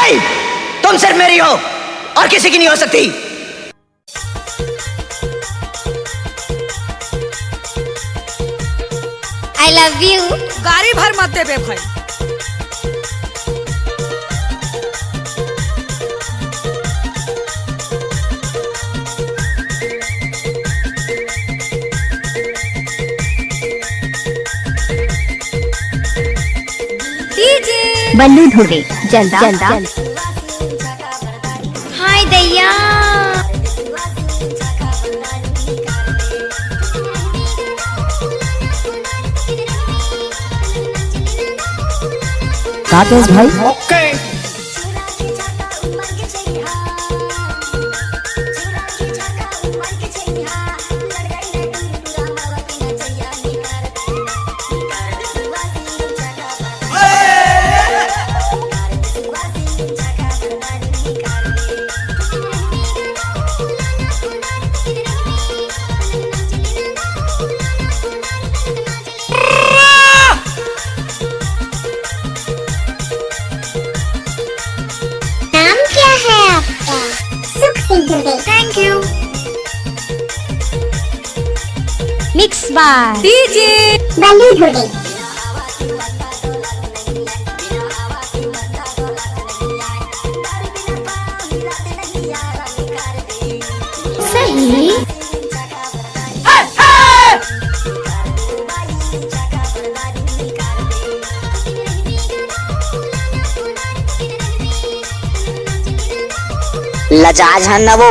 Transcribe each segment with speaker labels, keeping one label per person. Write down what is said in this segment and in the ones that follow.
Speaker 1: नहीं, तुम सिर्फ मेरी हो और किसी की नहीं हो सकती।
Speaker 2: I love you।
Speaker 3: गाड़ी भर मत दे बे भाई।
Speaker 2: बल्लू ढूंढे जल्दा जल्दा। हाय दैया।
Speaker 1: राकेश भाई
Speaker 3: ओके।
Speaker 2: नाम क्या है आपका? सुख सिंह ढूंढे। Thank you. Mix bar
Speaker 3: DJ
Speaker 2: Ballu ढूंढे। सही।
Speaker 1: लजाज है ना वो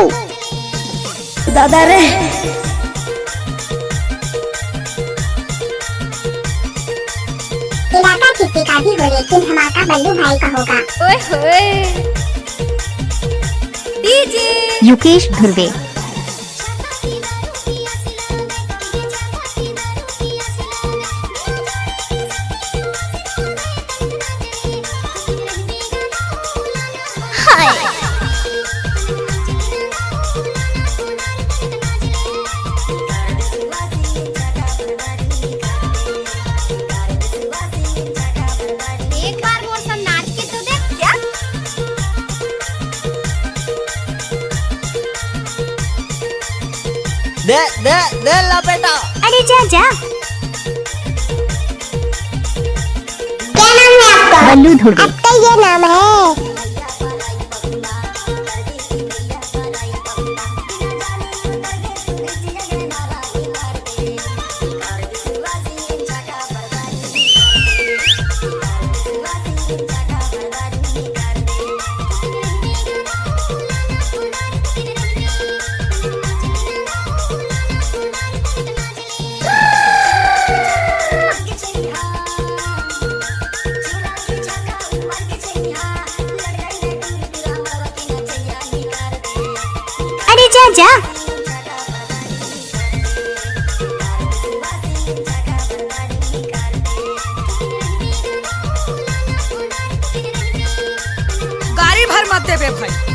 Speaker 2: दादा रे। इलाका किसी का भी हो लेकिन हमारा बल्लू भाई का होगा। ओए होए।
Speaker 3: डीजे
Speaker 2: युकेश धुर्वे। हाय। एक बार वो सब नाच के तो देख क्या।
Speaker 1: दे ला बेटा।
Speaker 2: अरे जा जा। क्या नाम है आपका? बल्लू ढूंढे। आपका ये नाम है? अरे जा जा।
Speaker 3: गाड़ी भर मत दे बे भाई।